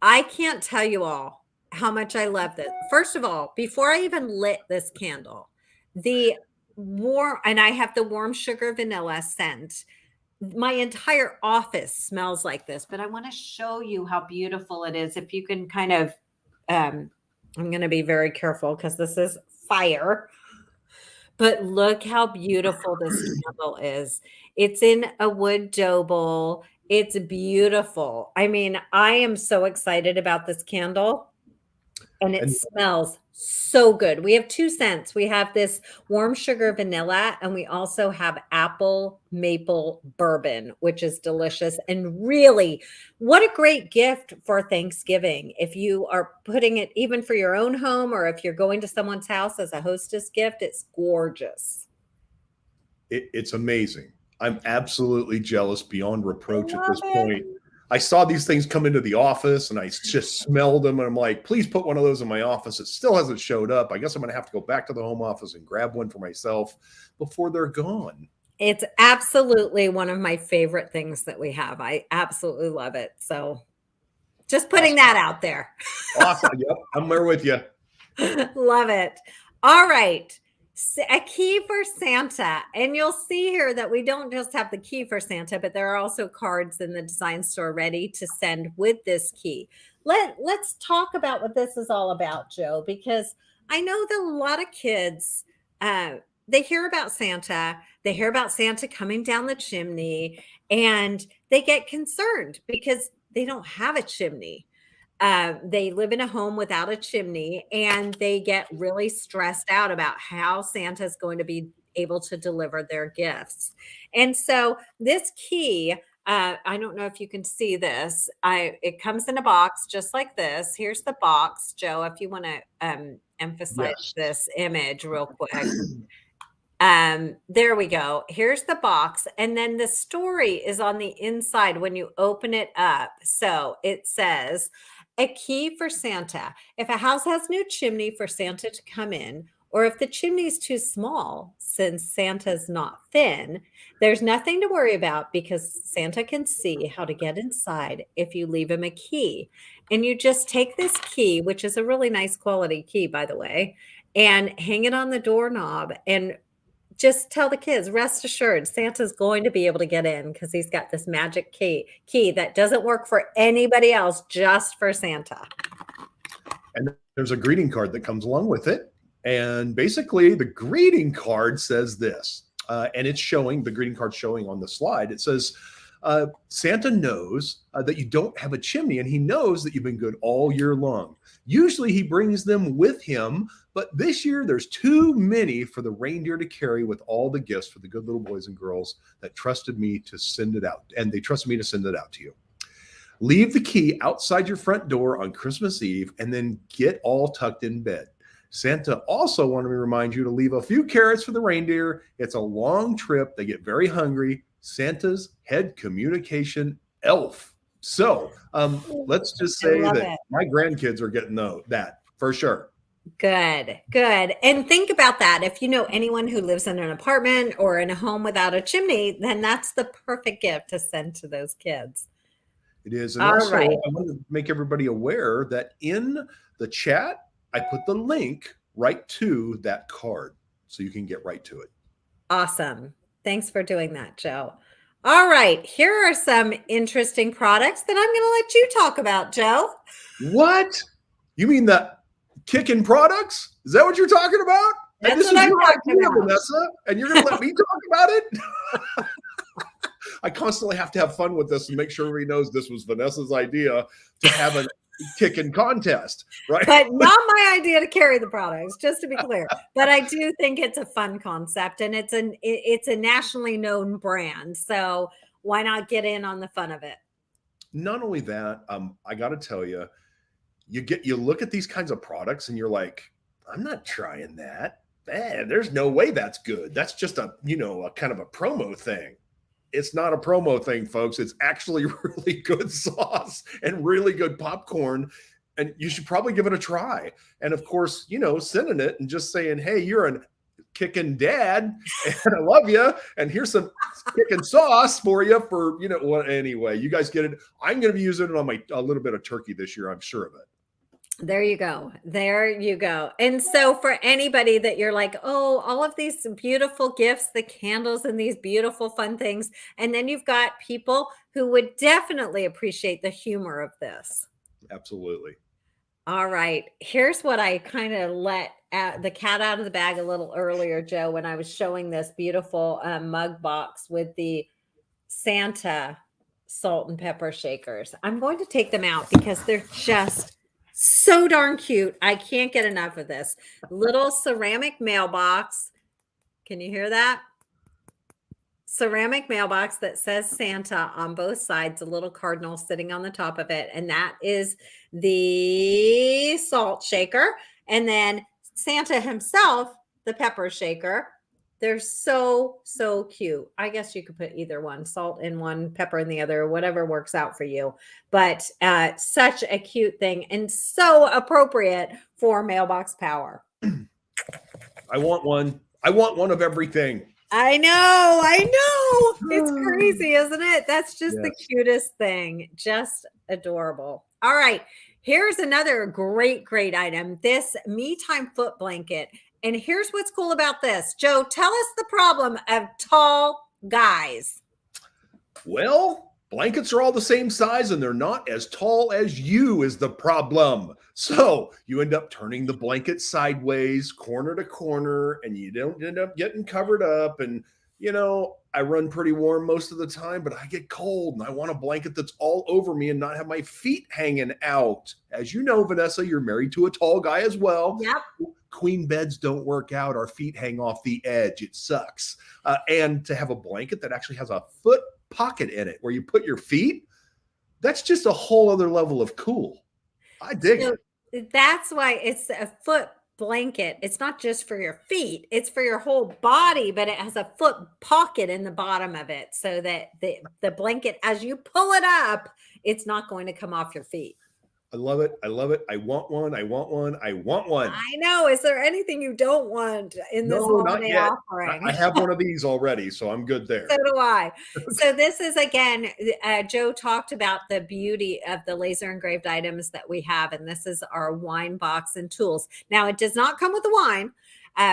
Speaker 2: I can't tell you all how much I love this. First of all, before I even lit this candle, the warm, and I have the warm sugar vanilla scent. My entire office smells like this, but I want to show you how beautiful it is. If you can kind of, I'm going to be very careful because this is fire, but look how beautiful this candle is. It's in a wood dough bowl. It's beautiful. I mean, I am so excited about this candle. And it smells so good. We have 2 scents. We have this warm sugar vanilla, and we also have apple maple bourbon, which is delicious. And really, what a great gift for Thanksgiving. If you are putting it even for your own home, or if you're going to someone's house as a hostess gift, it's gorgeous.
Speaker 1: It's amazing. I'm absolutely jealous beyond reproach at this point. I saw these things come into the office and I just smelled them. And I'm like, please put one of those in my office. It still hasn't showed up. I guess I'm going to have to go back to the home office and grab one for myself before they're gone.
Speaker 2: It's absolutely one of my favorite things that we have. I absolutely love it. So just putting
Speaker 1: Awesome.
Speaker 2: that out there.
Speaker 1: Awesome. Yep. I'm there with you.
Speaker 2: Love it. All right. A key for Santa. And you'll see here that we don't just have the key for Santa, but there are also cards in the design store ready to send with this key. Let's talk about what this is all about, Joe, because I know that a lot of kids, they hear about Santa, they hear about Santa coming down the chimney, and they get concerned because they don't have a chimney. They live in a home without a chimney and they get really stressed out about how Santa's going to be able to deliver their gifts. And so this key, I don't know if you can see this. It comes in a box just like this. Here's the box, Joe, if you want to emphasize
Speaker 1: Yes.
Speaker 2: this image real quick. There we go. Here's the box. And then the story is on the inside when you open it up. So it says, a key for Santa. If a house has no chimney for Santa to come in, or if the chimney is too small, since Santa's not thin, there's nothing to worry about because Santa can see how to get inside if you leave him a key. And you just take this key, which is a really nice quality key, by the way, and hang it on the doorknob and just tell the kids, rest assured, Santa's going to be able to get in because he's got this magic key that doesn't work for anybody else, just for Santa.
Speaker 1: And there's a greeting card that comes along with it. And basically, the greeting card says this, and it's showing the greeting card showing on the slide. It says, Santa knows that you don't have a chimney, and he knows that you've been good all year long. Usually he brings them with him, but this year there's too many for the reindeer to carry with all the gifts for the good little boys and girls that trusted me to send it out. And they trusted me to send it out to you. Leave the key outside your front door on Christmas Eve and then get all tucked in bed. Santa also wanted me to remind you to leave a few carrots for the reindeer. It's a long trip. They get very hungry. Santa's head communication elf. So let's just say that my grandkids are getting that for sure.
Speaker 2: Good. And think about that. If you know anyone who lives in an apartment or in a home without a chimney, then that's the perfect gift to send to those kids.
Speaker 1: It is. And also, I want to make everybody aware that in the chat, I put the link right to that card so you can get right to it.
Speaker 2: Awesome. Thanks for doing that, Joe. All right. Here are some interesting products that I'm going to let you talk about, Joe.
Speaker 1: What? You mean the kicking products? Is that what you're talking about?
Speaker 2: That's
Speaker 1: and this
Speaker 2: what
Speaker 1: is
Speaker 2: I'm
Speaker 1: your
Speaker 2: talking
Speaker 1: idea,
Speaker 2: about.
Speaker 1: Vanessa, and you're going to let me talk about it? I constantly have to have fun with this and make sure everybody knows this was Vanessa's idea to have a kicking contest, right?
Speaker 2: But not my idea to carry the products, just to be clear. But I do think it's a fun concept, and it's a nationally known brand. So why not get in on the fun of it?
Speaker 1: Not only that, I got to tell you, you look at these kinds of products and you're like, I'm not trying that. Man, there's no way that's good. That's just a kind of a promo thing. It's not a promo thing, folks. It's actually really good sauce and really good popcorn. And you should probably give it a try. And of course, sending it and just saying, hey, you're a kicking dad and I love you. And here's some kicking sauce for you for, anyway, you guys get it. I'm going to be using it on a little bit of turkey this year. I'm sure of it.
Speaker 2: There you go. And so for anybody that you're like, oh, all of these beautiful gifts, the candles and these beautiful fun things. And then you've got people who would definitely appreciate the humor of this.
Speaker 1: Absolutely.
Speaker 2: All right. Here's what I kind of let the cat out of the bag a little earlier, Joe, when I was showing this beautiful mug box with the Santa salt and pepper shakers. I'm going to take them out because they're just so darn cute. I can't get enough of this. Little ceramic mailbox. Can you hear that? Ceramic mailbox that says Santa on both sides, a little cardinal sitting on the top of it. And that is the salt shaker. And then Santa himself, the pepper shaker. They're so, so cute. I guess you could put either one, salt in one, pepper in the other, whatever works out for you. But such a cute thing and so appropriate for mailbox power.
Speaker 1: I want one. I want one of everything.
Speaker 2: I know. It's crazy, isn't it? That's just the
Speaker 1: Yes.
Speaker 2: cutest thing. Just adorable. All right. Here's another great, great item. This Me Time foot blanket. And here's what's cool about this. Joe, tell us the problem of tall guys.
Speaker 1: Well, blankets are all the same size and they're not as tall as you is the problem. So you end up turning the blanket sideways, corner to corner, and you don't end up getting covered up. And, I run pretty warm most of the time, but I get cold and I want a blanket that's all over me and not have my feet hanging out. As you know, Vanessa, you're married to a tall guy as well.
Speaker 2: Yep.
Speaker 1: Queen beds don't work out. Our feet hang off the edge. It sucks. And to have a blanket that actually has a foot pocket in it where you put your feet, that's just a whole other level of cool. I dig it.
Speaker 2: That's why it's a foot blanket. It's not just for your feet, it's for your whole body, but it has a foot pocket in the bottom of it so that the blanket, as you pull it up, it's not going to come off your feet.
Speaker 1: I love it. I love it. I want one. I want one. I want one.
Speaker 2: I know. Is there anything you don't want in this
Speaker 1: No, not
Speaker 2: holiday
Speaker 1: yet.
Speaker 2: offering?
Speaker 1: I have one of these already, so I'm good there.
Speaker 2: So do I. So this is, again, Joe talked about the beauty of the laser engraved items that we have, and this is our wine box and tools. Now, it does not come with the wine,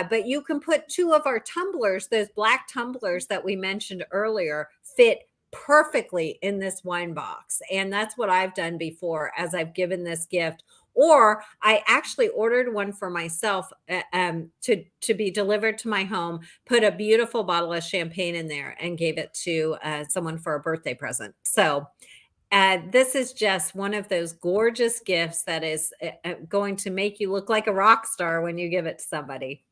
Speaker 2: but you can put two of our tumblers, those black tumblers that we mentioned earlier, fit perfectly in this wine box. And that's what I've done before as I've given this gift. Or I actually ordered one for myself to be delivered to my home, put a beautiful bottle of champagne in there and gave it to someone for a birthday present. So this is just one of those gorgeous gifts that is going to make you look like a rock star when you give it to somebody.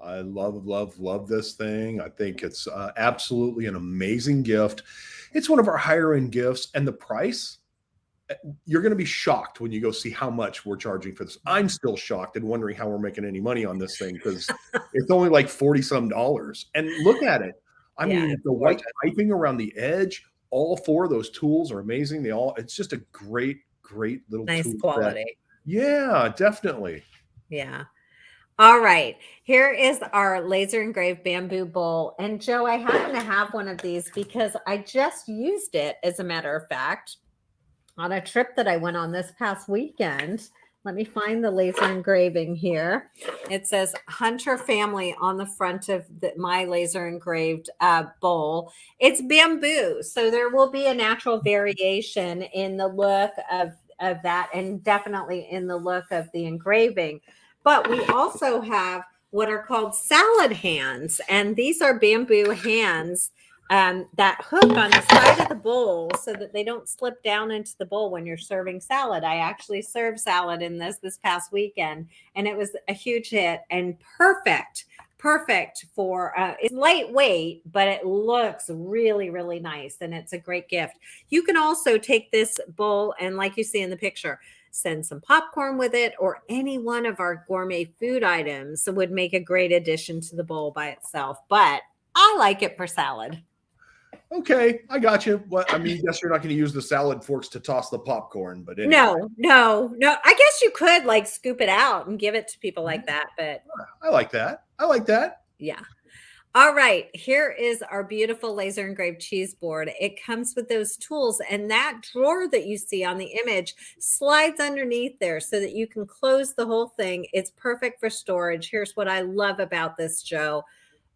Speaker 1: I love, love, love this thing. I think it's absolutely an amazing gift. It's one of our higher end gifts, and the price, you're going to be shocked when you go see how much we're charging for this. I'm still shocked and wondering how we're making any money on this thing because it's only like 40 some dollars. And look at it. I mean, the white piping around the edge, all four of those tools are amazing. It's just a great, great little
Speaker 2: nice
Speaker 1: tool
Speaker 2: quality.
Speaker 1: Yeah, definitely.
Speaker 2: Yeah. All right, here is our laser engraved bamboo bowl. And Joe, I happen to have one of these because I just used it, as a matter of fact, on a trip that I went on this past weekend. Let me find the laser engraving here. It says Hunter Family on the front of my laser engraved bowl. It's bamboo, so there will be a natural variation in the look of that, and definitely in the look of the engraving. But we also have what are called salad hands. And these are bamboo hands that hook on the side of the bowl so that they don't slip down into the bowl when you're serving salad. I actually served salad in this past weekend, and it was a huge hit and perfect for it's lightweight, but it looks really, really nice. And it's a great gift. You can also take this bowl and, like you see in the picture, send some popcorn with it, or any one of our gourmet food items would make a great addition to the bowl by itself. But I like it for salad.
Speaker 1: Okay, I got you. Well, I mean, yes, you're not going to use the salad forks to toss the popcorn, but anyway.
Speaker 2: No. I guess you could like scoop it out and give it to people like that, but
Speaker 1: I like that.
Speaker 2: Yeah. All right, here is our beautiful laser engraved cheese board. It comes with those tools, and that drawer that you see on the image slides underneath there so that you can close the whole thing. It's perfect for storage. Here's what I love about this, Joe.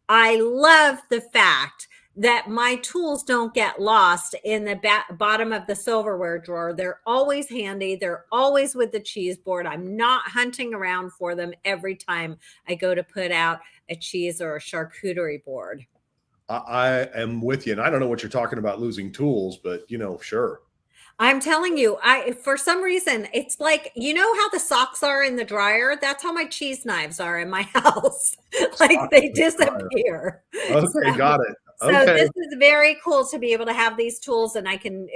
Speaker 2: I love the fact that my tools don't get lost in the bottom of the silverware drawer. They're always handy. They're always with the cheese board. I'm not hunting around for them every time I go to put out a cheese or a charcuterie board.
Speaker 1: I am with you. And I don't know what you're talking about losing tools, but sure.
Speaker 2: I'm telling you, for some reason, it's like, you know how the socks are in the dryer? That's how my cheese knives are in my house. Like they disappear.
Speaker 1: Okay, got it.
Speaker 2: So this is very cool to be able to have these tools, and I can,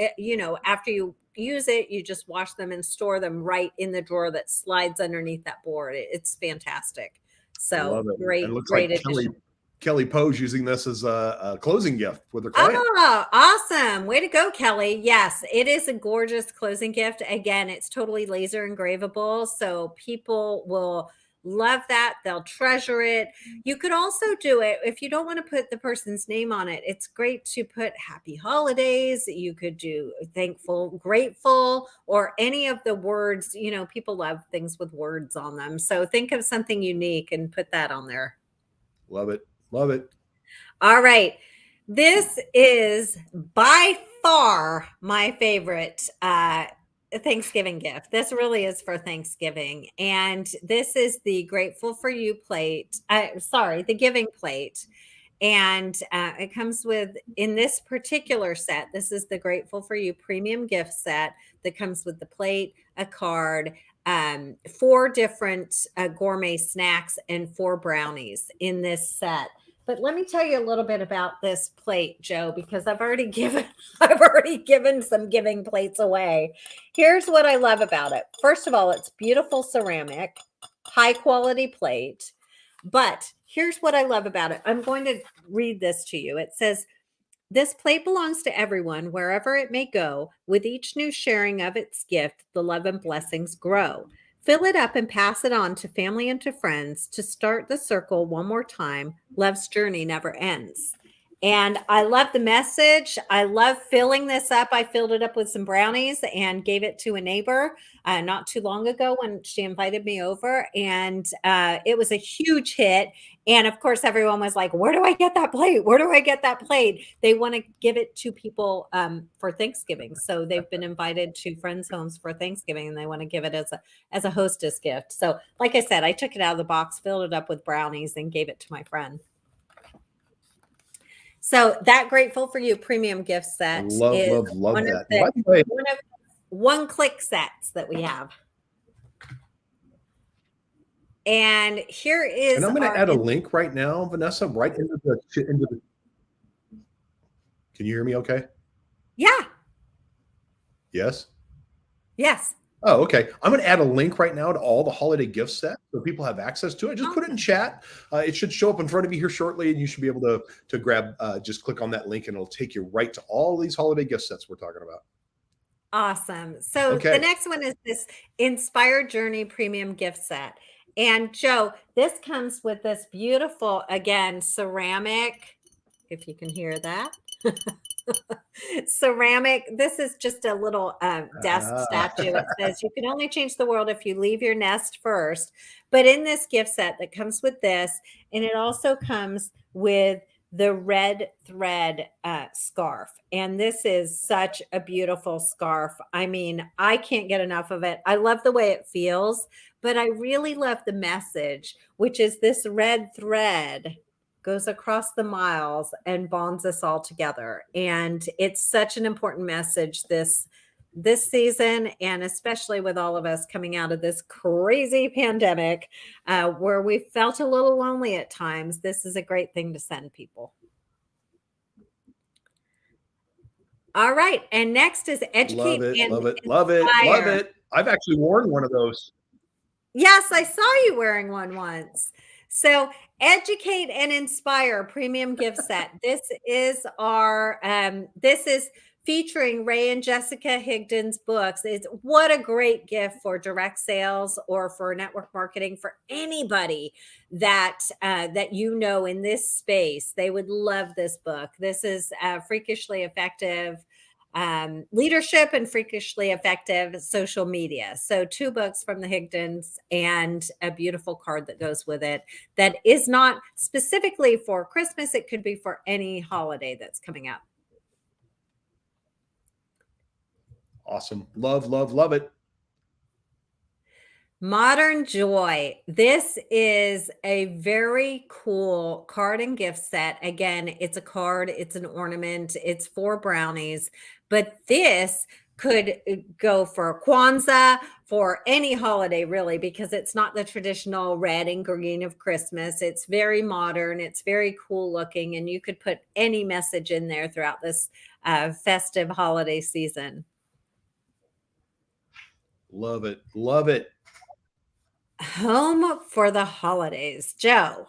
Speaker 2: after you use it, you just wash them and store them right in the drawer that slides underneath that board. It's fantastic. So great addition.
Speaker 1: Kelly Poe's using this as a closing gift with her client.
Speaker 2: Oh, awesome. Way to go, Kelly. Yes, it is a gorgeous closing gift. Again, it's totally laser engravable. So people will love that. They'll treasure it. You could also do it if you don't want to put the person's name on it. It's great to put happy holidays. You could do thankful, grateful, or any of the words. You know, people love things with words on them. So think of something unique and put that on there.
Speaker 1: Love it. Love it.
Speaker 2: All right. This is by far my favorite Thanksgiving gift. This really is for Thanksgiving. And this is the Grateful for You plate. The giving plate. And it comes with, in this particular set, this is the Grateful for You premium gift set that comes with the plate, a card, 4 different gourmet snacks, and 4 brownies in this set. But let me tell you a little bit about this plate, Joe, because I've already given some giving plates away. Here's what I love about it. First of all, it's beautiful ceramic, high quality plate. But here's what I love about it. I'm going to read this to you. It says, "This plate belongs to everyone, wherever it may go. With each new sharing of its gift, the love and blessings grow. Fill it up and pass it on to family and to friends. To start the circle one more time, love's journey never ends." And I love the message. I love filling this up. I filled it up with some brownies and gave it to a neighbor not too long ago when she invited me over. And it was a huge hit. And of course, everyone was like, "Where do I get that plate? Where do I get that plate?" They want to give it to people for Thanksgiving. So they've been invited to friends' homes for Thanksgiving, and they want to give it as a hostess gift. So like I said, I took it out of the box, filled it up with brownies, and gave it to my friend. So that Grateful for You premium gift set
Speaker 1: Love
Speaker 2: is
Speaker 1: one that.
Speaker 2: The,
Speaker 1: By the way,
Speaker 2: one of one-click sets that we have. And here is
Speaker 1: and I'm going to add a link right now, Vanessa, right into the. Can you hear me? Okay.
Speaker 2: Yeah.
Speaker 1: Yes.
Speaker 2: Yes.
Speaker 1: Oh, okay. I'm going to add a link right now to all the holiday gift sets so people have access to it. Just put it in chat. It should show up in front of you here shortly, and you should be able to grab, just click on that link, and it'll take you right to all these holiday gift sets we're talking about.
Speaker 2: Awesome. So
Speaker 1: Okay.
Speaker 2: the next one is this Inspired Journey premium gift set. And Joe, this comes with this beautiful, again, ceramic, if you can hear that. Ceramic. This is just a little desk statue. It says, "You can only change the world if you leave your nest first." But in this gift set that comes with this, and it also comes with the red thread scarf. And this is such a beautiful scarf. I mean, I can't get enough of it. I love the way it feels, but I really love the message, which is this red thread goes across the miles and bonds us all together. And it's such an important message this season, and especially with all of us coming out of this crazy pandemic where we felt a little lonely at times. This is a great thing to send people. All right. And next is Educate and
Speaker 1: Love it. I've actually worn one of those.
Speaker 2: Yes, I saw you wearing one once. So Educate and Inspire premium gift set. This is our this is featuring Ray and Jessica Higdon's books. It's what a great gift for direct sales or for network marketing for anybody that that you know in this space. They would love this book. This is freakishly effective leadership and freakishly effective social media. So 2 books from the Higdons and a beautiful card that goes with it that is not specifically for Christmas. It could be for any holiday that's coming up.
Speaker 1: Awesome. Love it.
Speaker 2: Modern Joy. This is a very cool card and gift set. Again, it's a card, it's an ornament, it's 4 brownies, but this could go for Kwanzaa, for any holiday really, because it's not the traditional red and green of Christmas. It's very modern, it's very cool looking, and you could put any message in there throughout this festive holiday season.
Speaker 1: Love it.
Speaker 2: Home for the holidays. Joe.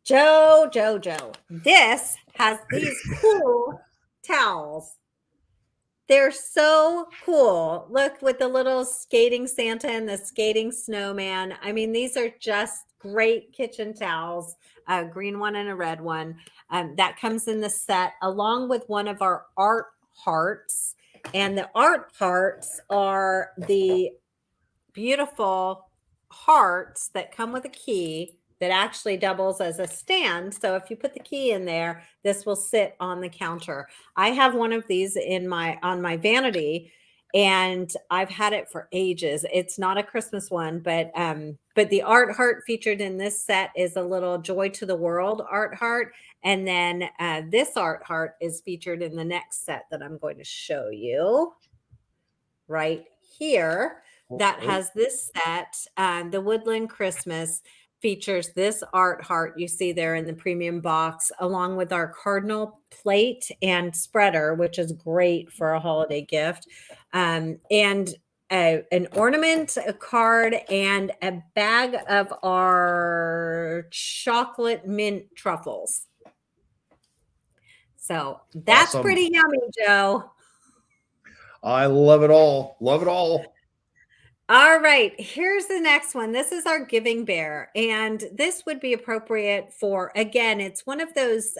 Speaker 2: This has these cool towels. They're so cool. Look, with the little skating Santa and the skating snowman. I mean, these are just great kitchen towels, a green one and a red one. That comes in the set along with one of our art hearts. And the art hearts are the beautiful hearts that come with a key that actually doubles as a stand. So if you put the key in there, this will sit on the counter. I have one of these in my on my vanity, and I've had it for ages. It's not a Christmas one, but the art heart featured in this set is a little joy to the world art heart, and then this art heart is featured in the next set that I'm going to show you right here that has this set. The Woodland Christmas features this art heart you see there in the premium box, along with our cardinal plate and spreader, which is great for a holiday gift, and an ornament, a card, and a bag of our chocolate mint truffles. So that's
Speaker 1: Awesome.
Speaker 2: pretty yummy, Joe.
Speaker 1: I love it all. Love it all.
Speaker 2: All right, here's the next one. This is our giving bear, and this would be appropriate for, again, it's one of those,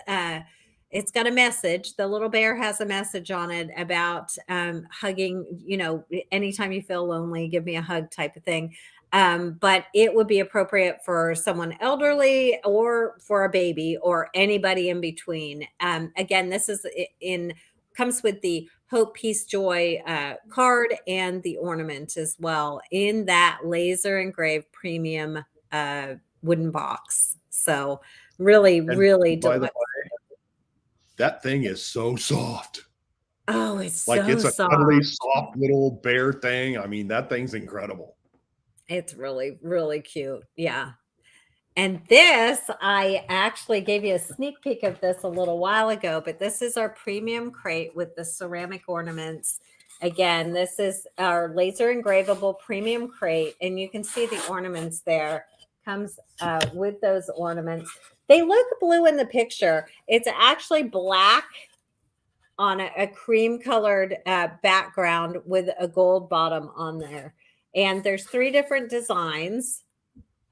Speaker 2: it's got a message. The little bear has a message on it about hugging, anytime you feel lonely, give me a hug type of thing. But it would be appropriate for someone elderly or for a baby or anybody in between. Again, this is comes with the Hope, Peace, Joy card and the ornament as well in that laser engraved premium wooden box. So really,
Speaker 1: And
Speaker 2: really
Speaker 1: by the
Speaker 2: delightful.
Speaker 1: way, that thing is so soft.
Speaker 2: Oh, it's
Speaker 1: Like
Speaker 2: so
Speaker 1: it's a cuddly,
Speaker 2: soft.
Speaker 1: soft little bear thing. I mean, that thing's incredible.
Speaker 2: It's really, really cute. Yeah. And this, I actually gave you a sneak peek of this a little while ago, but this is our premium crate with the ceramic ornaments. Again, this is our laser engravable premium crate, and you can see the ornaments there. Comes with those ornaments. They look blue in the picture. It's actually black on a cream colored background with a gold bottom on there. And there's 3 different designs.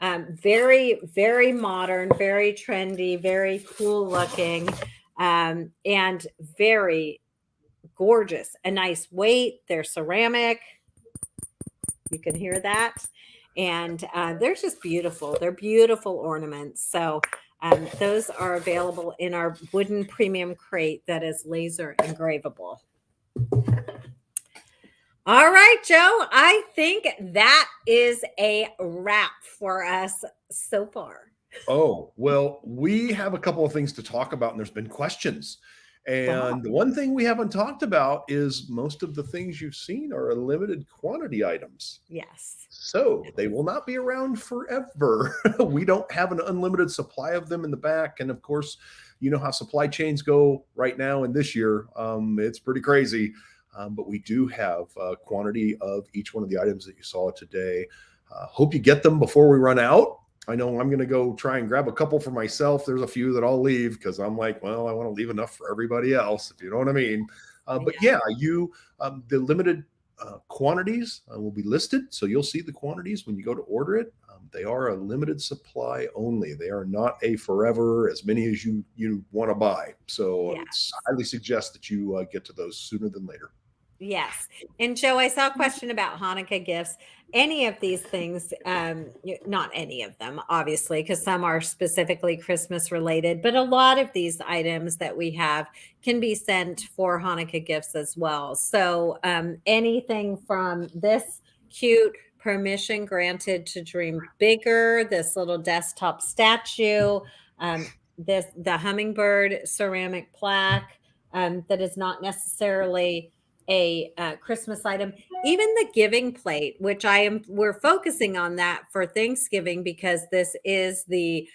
Speaker 2: Very, very modern, very trendy, very cool looking, and very gorgeous. A nice weight. They're ceramic. You can hear that. And they're just beautiful. They're beautiful ornaments. So those are available in our wooden premium crate that is laser engravable. All right, Joe, I think that is a wrap for us so far.
Speaker 1: Oh, well, we have a couple of things to talk about, and there's been questions.
Speaker 2: Wow.
Speaker 1: And the one thing we haven't talked about is most of the things you've seen are limited quantity items.
Speaker 2: Yes.
Speaker 1: So they will not be around forever. We don't have an unlimited supply of them in the back. And of course, you know how supply chains go right now and this year. It's pretty crazy. But we do have a quantity of each one of the items that you saw today. Hope you get them before we run out. I know I'm going to go try and grab a couple for myself. There's a few that I'll leave because I'm like, well, I want to leave enough for everybody else, if you know what I mean. But yeah, the limited quantities will be listed. So you'll see the quantities when you go to order it. They are a limited supply only. They are not a forever, as many as you want to buy. So it's highly suggest that you get to those sooner than later.
Speaker 2: Yes. And Joe, I saw a question about Hanukkah gifts. Any of these things, not any of them, obviously, because some are specifically Christmas related, but a lot of these items that we have can be sent for Hanukkah gifts as well. So anything from this cute permission granted to dream bigger, this little desktop statue, the hummingbird ceramic plaque that is not necessarily a Christmas item, even the giving plate, which we're focusing on that for Thanksgiving because this is the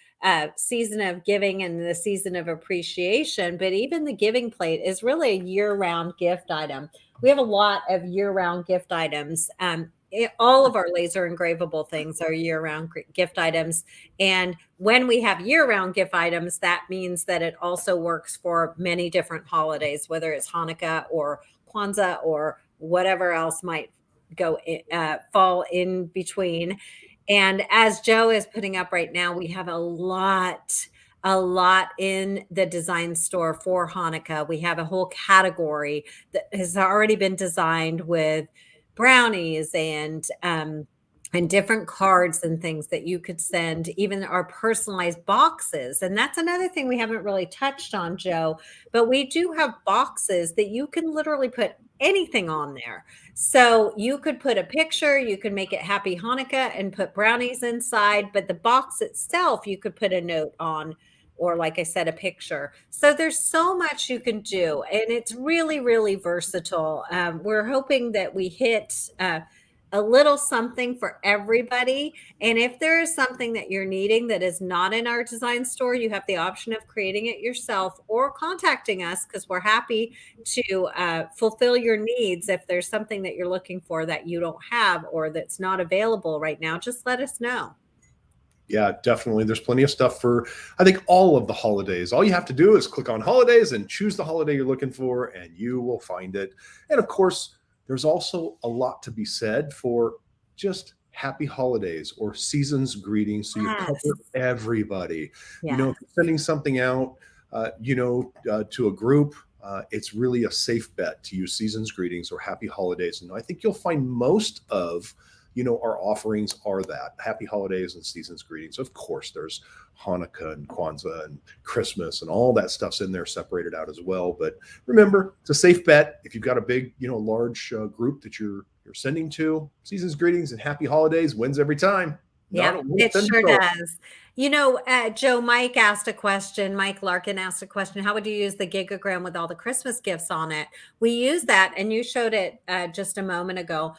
Speaker 2: season of giving and the season of appreciation. But even the giving plate is really a year-round gift item. We have a lot of year-round gift items. All of our laser engravable things are year-round gift items. And when we have year-round gift items, that means that it also works for many different holidays, whether it's Hanukkah or Kwanzaa or whatever else might fall in between. And as Joe is putting up right now, we have a lot in the design store for Hanukkah. We have a whole category that has already been designed with brownies and different cards and things that you could send, even our personalized boxes. And that's another thing we haven't really touched on, Joe, but we do have boxes that you can literally put anything on there. So you could put a picture, you could make it Happy Hanukkah and put brownies inside, but the box itself, you could put a note on, or like I said, a picture. So there's so much you can do, and it's really, really versatile. We're hoping that we hit a little something for everybody. And if there is something that you're needing that is not in our design store, you have the option of creating it yourself or contacting us, because we're happy to fulfill your needs. If there's something that you're looking for that you don't have or that's not available right now, just let us know.
Speaker 1: Yeah, definitely. There's plenty of stuff for, I think, all of the holidays. All you have to do is click on holidays and choose the holiday you're looking for, and you will find it. And of course, there's also a lot to be said for just happy holidays or season's greetings. So you cover everybody.
Speaker 2: Yes.
Speaker 1: You know, if you're sending something out, to a group, it's really a safe bet to use season's greetings or happy holidays. And I think you'll find most of our offerings are that happy holidays and season's greetings. Of course, there's Hanukkah and Kwanzaa and Christmas and all that stuff's in there separated out as well. But remember, it's a safe bet. If you've got a big, large group that you're sending to, season's greetings and happy holidays wins every time.
Speaker 2: Yeah, it sure does. Joe, Mike Larkin asked a question. How would you use the gigagram with all the Christmas gifts on it? We use that, and you showed it just a moment ago.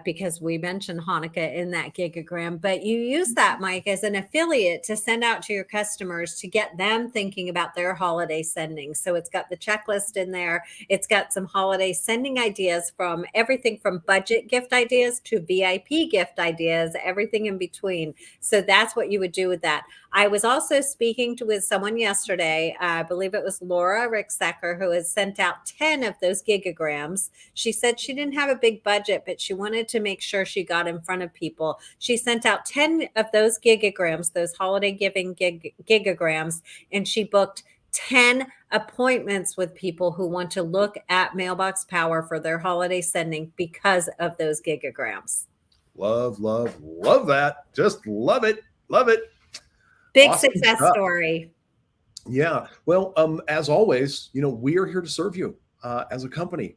Speaker 2: Because we mentioned Hanukkah in that gigagram, but you use that, Mike, as an affiliate to send out to your customers to get them thinking about their holiday sending. So it's got the checklist in there. It's got some holiday sending ideas, from everything from budget gift ideas to VIP gift ideas, everything in between. So that's what you would do with that. I was also speaking with someone yesterday, I believe it was Laura Ricksecker, who has sent out 10 of those gigagrams. She said she didn't have a big budget, but she wanted to make sure she got in front of people. She sent out 10 of those gigagrams, those holiday giving gigagrams, and she booked 10 appointments with people who want to look at mailbox power for their holiday sending because of those gigagrams.
Speaker 1: Love that. Just love it. Love it.
Speaker 2: Big awesome success story.
Speaker 1: Yeah. Well, as always, we are here to serve you as a company.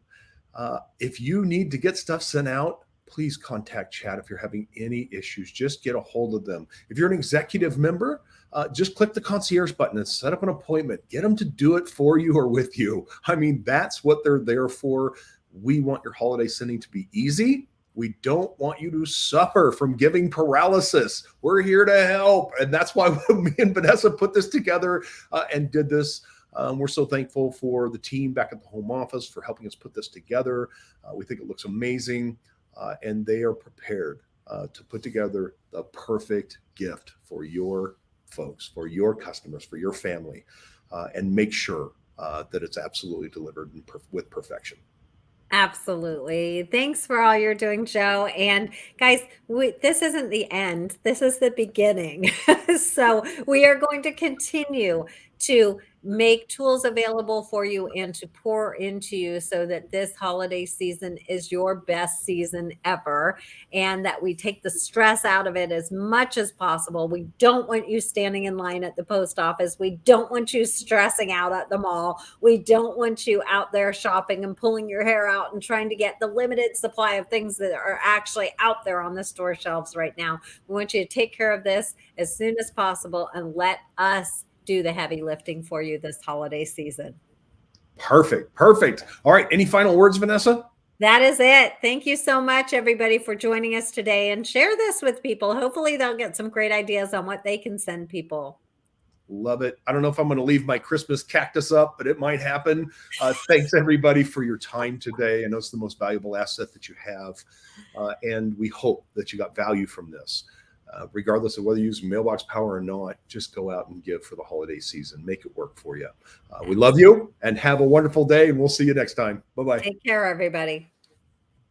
Speaker 1: If you need to get stuff sent out, please contact Chad. If you're having any issues, just get a hold of them. If you're an executive member, just click the concierge button and set up an appointment. Get them to do it for you or with you. I mean, that's what they're there for. We want your holiday sending to be easy. We don't want you to suffer from giving paralysis. We're here to help. And that's why me and Vanessa put this together and did this. We're so thankful for the team back at the home office for helping us put this together. We think it looks amazing, and they are prepared to put together the perfect gift for your folks, for your customers, for your family, and make sure that it's absolutely delivered with perfection.
Speaker 2: Absolutely. Thanks for all you're doing, Joe. And guys, this isn't the end. This is the beginning. So we are going to continue to make tools available for you and to pour into you so that this holiday season is your best season ever, and that we take the stress out of it as much as possible. We don't want you standing in line at the post office. We don't want you stressing out at the mall. We don't want you out there shopping and pulling your hair out and trying to get the limited supply of things that are actually out there on the store shelves right now. We want you to take care of this as soon as possible and let us do the heavy lifting for you this holiday season.
Speaker 1: Perfect. All right. Any final words, Vanessa?
Speaker 2: That is it. Thank you so much, everybody, for joining us today, and share this with people. Hopefully they'll get some great ideas on what they can send people.
Speaker 1: Love it. I don't know if I'm going to leave my Christmas cactus up, but it might happen. Thanks, everybody, for your time today. I know it's the most valuable asset that you have, and we hope that you got value from this. regardless of whether you use mailbox power or not, just go out and give for the holiday season. Make it work for you. We love you and have a wonderful day, and we'll see you next time. Bye-bye.
Speaker 2: Take care, everybody.